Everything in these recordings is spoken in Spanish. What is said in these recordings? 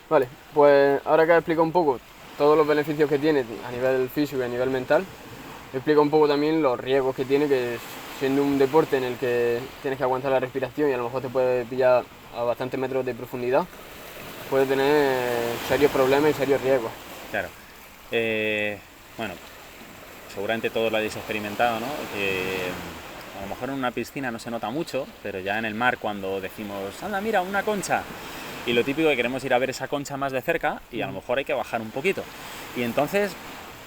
Vale, pues ahora que he explicado un poco todos los beneficios que tiene a nivel físico y a nivel mental, explica un poco también los riesgos que tiene, que siendo un deporte en el que tienes que aguantar la respiración y a lo mejor te puede pillar a bastantes metros de profundidad, puede tener serios problemas y serios riesgos. Claro. Bueno, seguramente todos lo habéis experimentado, ¿no? Que a lo mejor en una piscina no se nota mucho, pero ya en el mar cuando decimos, anda, mira, una concha. Y lo típico que queremos ir a ver esa concha más de cerca y a lo mejor hay que bajar un poquito. Y entonces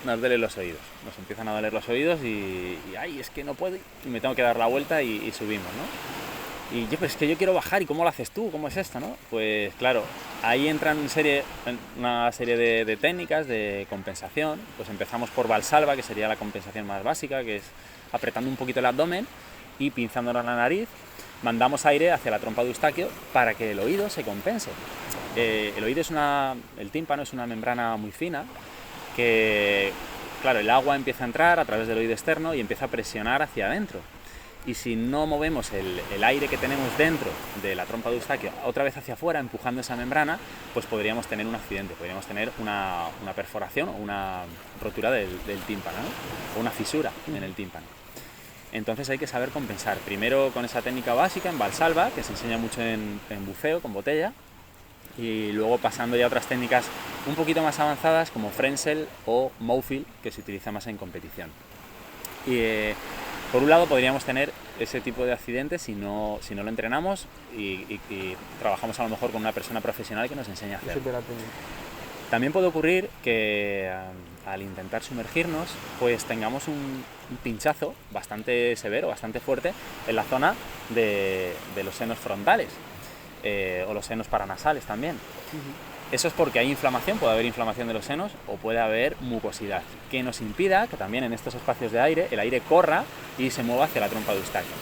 nos duelen los oídos, nos empiezan a doler los oídos y ay, es que no puedo y me tengo que dar la vuelta y subimos, ¿no? Y yo, pues es que yo quiero bajar, ¿y cómo lo haces tú? ¿Cómo es esto, no? Pues claro, ahí entran una serie de técnicas de compensación. Pues empezamos por Valsalva, que sería la compensación más básica, que es apretando un poquito el abdomen y pinzándonos la nariz, mandamos aire hacia la trompa de Eustaquio para que el oído se compense. El oído el tímpano es una membrana muy fina que, claro, el agua empieza a entrar a través del oído externo y empieza a presionar hacia adentro. Y si no movemos el aire que tenemos dentro de la trompa de Eustaquio otra vez hacia afuera, empujando esa membrana, pues podríamos tener un accidente, podríamos tener una perforación o una rotura del tímpano, ¿no? O una fisura en el tímpano. Entonces hay que saber compensar, primero con esa técnica básica en Valsalva, que se enseña mucho en buceo con botella, y luego pasando ya a otras técnicas un poquito más avanzadas como Frenzel o Mouthfeel, que se utiliza más en competición. Y por un lado podríamos tener ese tipo de accidentes si no lo entrenamos y trabajamos a lo mejor con una persona profesional que nos enseñe a hacerlo. También puede ocurrir que al intentar sumergirnos pues tengamos un pinchazo bastante severo, bastante fuerte en la zona de los senos frontales o los senos paranasales también. Eso es porque hay inflamación, puede haber inflamación de los senos o puede haber mucosidad, que nos impida que también en estos espacios de aire el aire corra y se mueva hacia la trompa de Eustaquio.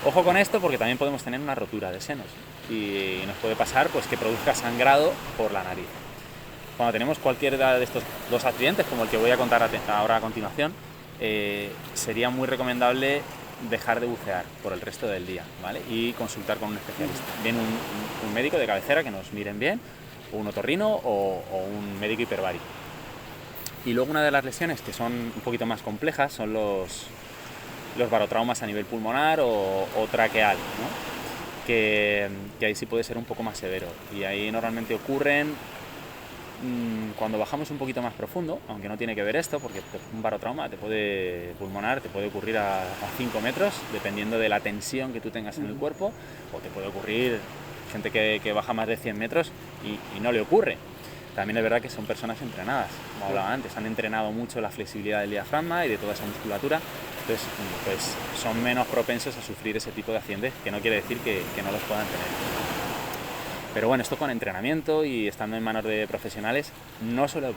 Ojo con esto porque también podemos tener una rotura de senos y nos puede pasar pues que produzca sangrado por la nariz. Cuando tenemos cualquiera de estos dos accidentes, como el que voy a contar ahora a continuación, sería muy recomendable dejar de bucear por el resto del día, ¿vale? Y consultar con un especialista, bien un médico de cabecera que nos miren bien, o un otorrino o un médico hiperbárico. Y luego una de las lesiones que son un poquito más complejas son los barotraumas a nivel pulmonar o traqueal, ¿no? Que ahí sí puede ser un poco más severo y ahí normalmente ocurren cuando bajamos un poquito más profundo, aunque no tiene que ver esto, porque un barotrauma pulmonar te puede ocurrir a 5 metros, dependiendo de la tensión que tú tengas en el cuerpo, o te puede ocurrir gente que baja más de 100 metros y no le ocurre. También es verdad que son personas entrenadas, como hablaba antes, han entrenado mucho la flexibilidad del diafragma y de toda esa musculatura, entonces pues son menos propensos a sufrir ese tipo de accidentes, que no quiere decir que no los puedan tener. Pero bueno, esto con entrenamiento y estando en manos de profesionales no suelen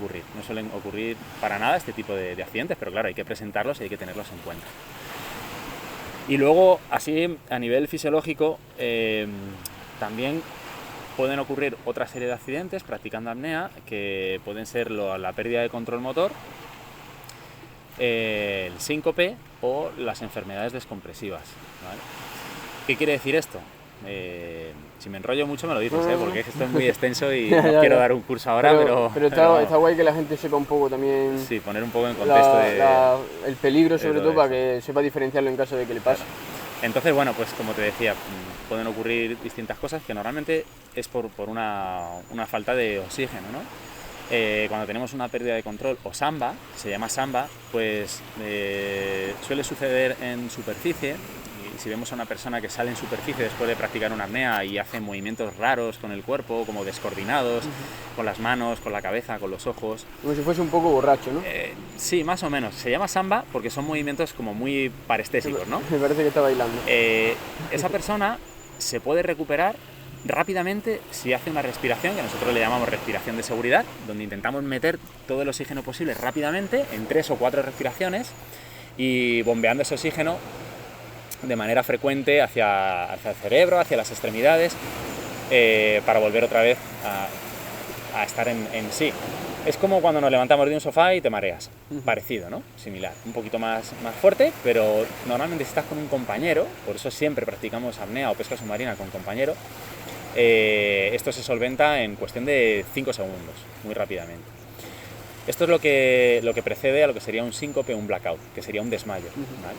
ocurrir para nada este tipo de accidentes, pero claro, hay que presentarlos y hay que tenerlos en cuenta. Y luego, así a nivel fisiológico, también pueden ocurrir otra serie de accidentes practicando apnea, que pueden ser la pérdida de control motor, el síncope o las enfermedades descompresivas, ¿vale? ¿Qué quiere decir esto? Si me enrollo mucho me lo dices, porque esto es muy extenso y no quiero dar un curso ahora, pero está guay que la gente sepa un poco también. Sí, poner un poco en contexto el peligro, sobre todo, para que sepa diferenciarlo en caso de que le pase. Claro. Entonces, bueno, pues como te decía, pueden ocurrir distintas cosas que normalmente es por una falta de oxígeno, ¿no? Cuando tenemos una pérdida de control o samba, se llama samba, pues suele suceder en superficie. Y si vemos a una persona que sale en superficie después de practicar una apnea y hace movimientos raros con el cuerpo, como descoordinados, con las manos, con la cabeza, con los ojos. Como si fuese un poco borracho, ¿no? Sí, más o menos. Se llama samba porque son movimientos como muy parestésicos, ¿no? Me parece que está bailando. Esa persona se puede recuperar rápidamente si hace una respiración, que nosotros le llamamos respiración de seguridad, donde intentamos meter todo el oxígeno posible rápidamente, en 3 o 4 respiraciones, y bombeando ese oxígeno de manera frecuente hacia el cerebro, hacia las extremidades, para volver otra vez a estar en sí. Es como cuando nos levantamos de un sofá y te mareas. Parecido, ¿no? Similar. Un poquito más fuerte, pero normalmente si estás con un compañero, por eso siempre practicamos apnea o pesca submarina con compañero, esto se solventa en cuestión de 5 segundos, muy rápidamente. Esto es lo que precede a lo que sería un síncope o un blackout, que sería un desmayo, ¿vale?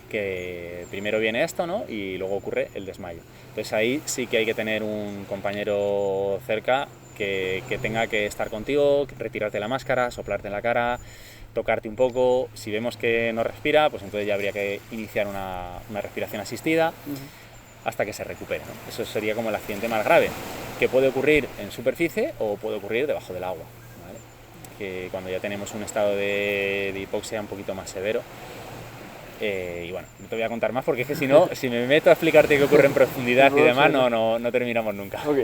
Que primero viene esto, ¿no? Y luego ocurre el desmayo. Entonces ahí sí que hay que tener un compañero cerca que tenga que estar contigo, retirarte la máscara, soplarte en la cara, tocarte un poco. Si vemos que no respira, pues entonces ya habría que iniciar una respiración asistida hasta que se recupere, ¿no? Eso sería como el accidente más grave, que puede ocurrir en superficie o puede ocurrir debajo del agua, ¿vale? Que cuando ya tenemos un estado de hipoxia un poquito más severo. Y bueno, no te voy a contar más porque es que si no, si me meto a explicarte qué ocurre en profundidad y demás, no terminamos nunca. Ok.